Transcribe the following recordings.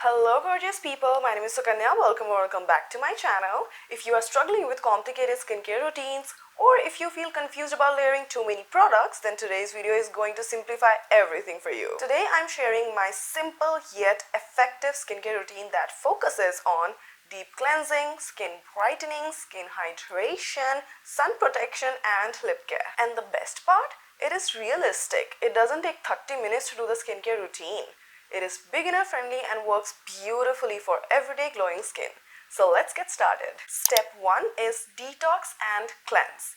Hello gorgeous people, my name is Sukanya. Welcome back to my channel. If you are struggling with complicated skincare routines or if you feel confused about layering too many products, then today's video is going to simplify everything for you. Today I'm sharing my simple yet effective skincare routine that focuses on deep cleansing, skin brightening, skin hydration, sun protection and lip care. And the best part? It is realistic. It doesn't take 30 minutes to do the skincare routine. It is beginner friendly and works beautifully for everyday glowing skin. So let's get started. Step 1 is detox and cleanse.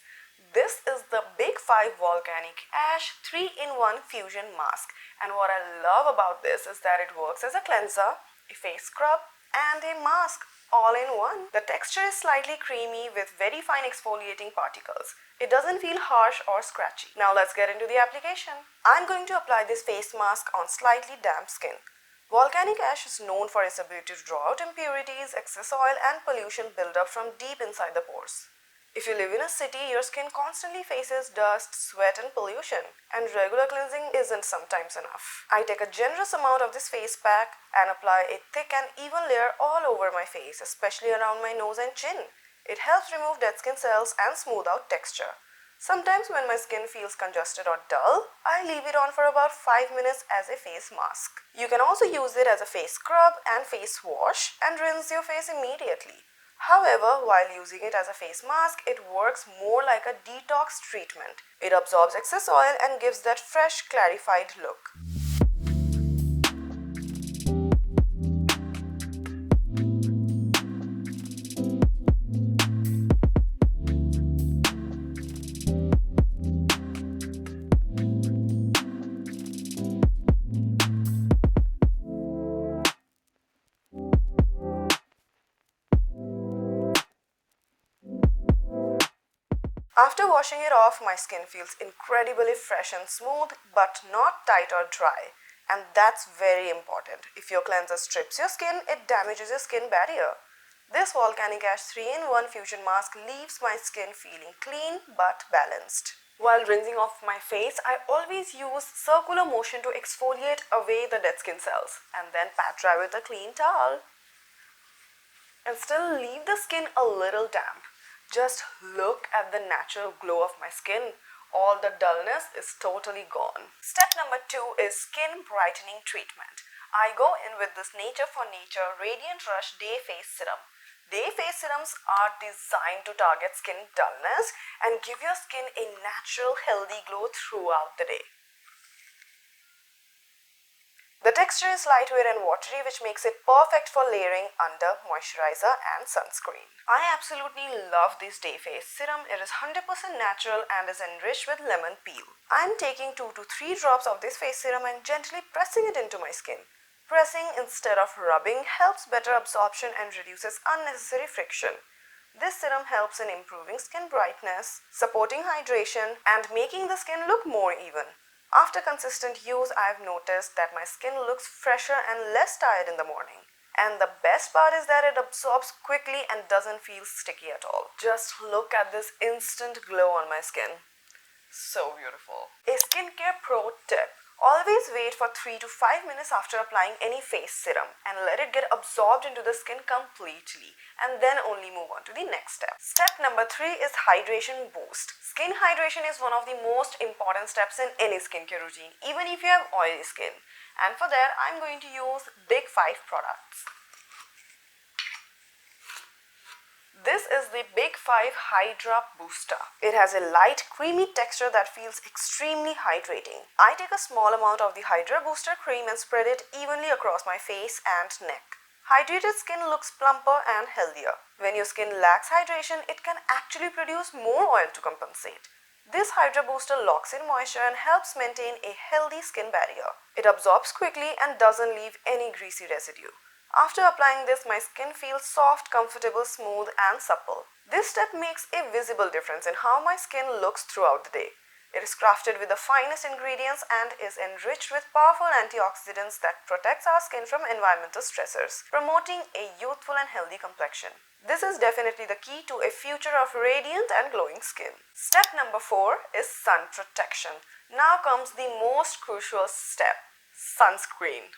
This is the Big 5 Volcanic Ash 3-in-1 Fusion Mask. And what I love about this is that it works as a cleanser, a face scrub, and a mask all in one. The texture is slightly creamy with very fine exfoliating particles. It doesn't feel harsh or scratchy. Now let's get into the application. I'm going to apply this face mask on slightly damp skin. Volcanic ash is known for its ability to draw out impurities, excess oil and pollution buildup from deep inside the pores. If you live in a city, your skin constantly faces dust, sweat and pollution, and regular cleansing isn't sometimes enough. I take a generous amount of this face pack and apply a thick and even layer all over my face, especially around my nose and chin. It helps remove dead skin cells and smooth out texture. Sometimes when my skin feels congested or dull, I leave it on for about 5 minutes as a face mask. You can also use it as a face scrub and face wash and rinse your face immediately. However, while using it as a face mask, it works more like a detox treatment. It absorbs excess oil and gives that fresh, clarified look. After washing it off, my skin feels incredibly fresh and smooth, but not tight or dry. And that's very important. If your cleanser strips your skin, it damages your skin barrier. This Volcanic Ash 3-in-1 Fusion Mask leaves my skin feeling clean but balanced. While rinsing off my face, I always use circular motion to exfoliate away the dead skin cells and then pat dry with a clean towel. And still leave the skin a little damp. Just look at the natural glow of my skin. All the dullness is totally gone. Step number 2 is skin brightening treatment. I go in with this Nature for Nature Radiant Rush Day Face Serum. Day face serums are designed to target skin dullness and give your skin a natural healthy glow throughout the day. The texture is lightweight and watery, which makes it perfect for layering under moisturizer and sunscreen. I absolutely love this day face serum. It is 100% natural and is enriched with lemon peel. I am taking 2 to 3 drops of this face serum and gently pressing it into my skin. Pressing instead of rubbing helps better absorption and reduces unnecessary friction. This serum helps in improving skin brightness, supporting hydration, and making the skin look more even. After consistent use, I have noticed that my skin looks fresher and less tired in the morning. And the best part is that it absorbs quickly and doesn't feel sticky at all. Just look at this instant glow on my skin. So beautiful. A skincare pro tip. Always wait for 3 to 5 minutes after applying any face serum and let it get absorbed into the skin completely and then only move on to the next step. Step number 3 is hydration boost. Skin hydration is one of the most important steps in any skincare routine, even if you have oily skin. And for that, I'm going to use Big 5 products. This is the Big 5 Hydrabooster. It has a light, creamy texture that feels extremely hydrating. I take a small amount of the Hydrabooster cream and spread it evenly across my face and neck. Hydrated skin looks plumper and healthier. When your skin lacks hydration, it can actually produce more oil to compensate. This Hydrabooster locks in moisture and helps maintain a healthy skin barrier. It absorbs quickly and doesn't leave any greasy residue. After applying this, my skin feels soft, comfortable, smooth and supple. This step makes a visible difference in how my skin looks throughout the day. It is crafted with the finest ingredients and is enriched with powerful antioxidants that protects our skin from environmental stressors, promoting a youthful and healthy complexion. This is definitely the key to a future of radiant and glowing skin. Step number 4 is sun protection. Now comes the most crucial step, sunscreen.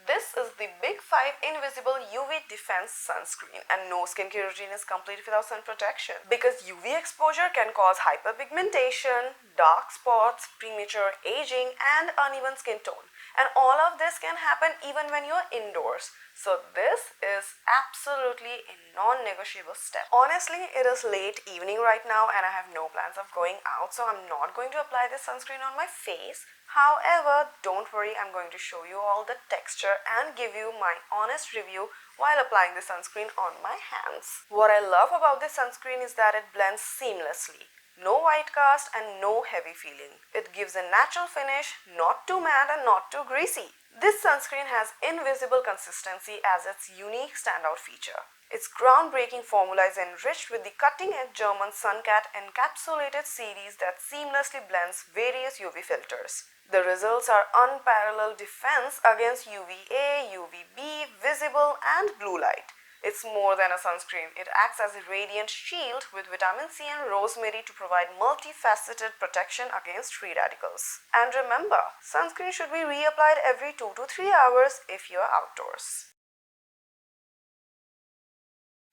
This is the Big 5 Invisible UV Defense Sunscreen, and no skincare routine is complete without sun protection because UV exposure can cause hyperpigmentation, dark spots, premature aging, and uneven skin tone. And all of this can happen even when you're indoors. So this is absolutely a non-negotiable step. Honestly, it is late evening right now and I have no plans of going out, so I'm not going to apply this sunscreen on my face. However, don't worry, I'm going to show you all the texture and give you my honest review while applying the sunscreen on my hands. What I love about this sunscreen is that it blends seamlessly. No white cast and no heavy feeling. It gives a natural finish, not too matte and not too greasy. This sunscreen has invisible consistency as its unique standout feature. Its groundbreaking formula is enriched with the cutting-edge German Suncat encapsulated series that seamlessly blends various UV filters. The results are unparalleled defense against UVA, UVB, visible and blue light. It's more than a sunscreen. It acts as a radiant shield with vitamin C and rosemary to provide multifaceted protection against free radicals. And remember, sunscreen should be reapplied every 2 to 3 hours if you are outdoors.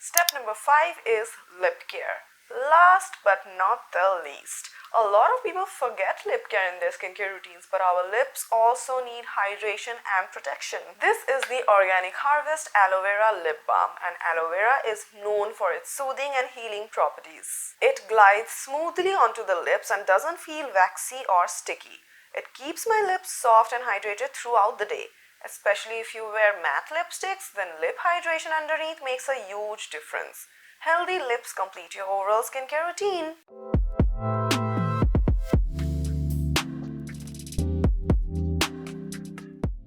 Step number 5 is lip care. Last but not the least. A lot of people forget lip care in their skincare routines, but our lips also need hydration and protection. This is the Organic Harvest Aloe Vera Lip Balm, and aloe vera is known for its soothing and healing properties. It glides smoothly onto the lips and doesn't feel waxy or sticky. It keeps my lips soft and hydrated throughout the day. Especially if you wear matte lipsticks, then lip hydration underneath makes a huge difference. Healthy lips complete your overall skincare routine.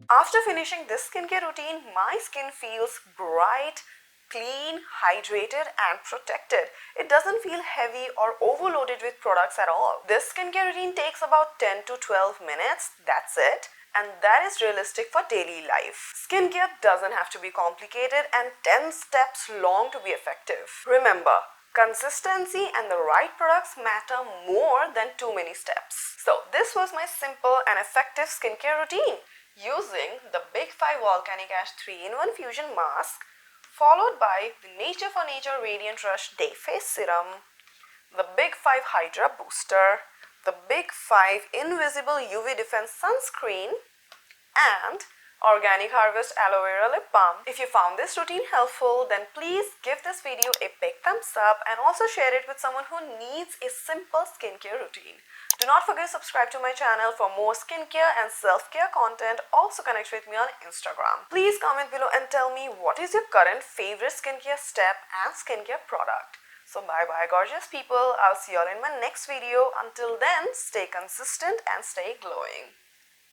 After finishing this skincare routine, my skin feels bright, clean, hydrated and protected. It doesn't feel heavy or overloaded with products at all. This skincare routine takes about 10 to 12 minutes, that's it. And that is realistic for daily life. Skincare doesn't have to be complicated and 10 steps long to be effective. Remember, consistency and the right products matter more than too many steps. So this was my simple and effective skincare routine using the Big 5 Volcanic Ash 3-in-1 Fusion Mask, followed by the Nature for Nature Radiant Rush Day Face Serum, the Big 5 Hydrabooster, the Big 5 Invisible UV Defense Sunscreen, and Organic Harvest Aloe Vera Lip Balm. If you found this routine helpful, then please give this video a big thumbs up and also share it with someone who needs a simple skincare routine. Do not forget to subscribe to my channel for more skincare and self-care content. Also connect with me on Instagram. Please comment below and tell me what is your current favorite skincare step and skincare product. So bye bye gorgeous people. I'll see you all in my next video. Until then, stay consistent and stay glowing.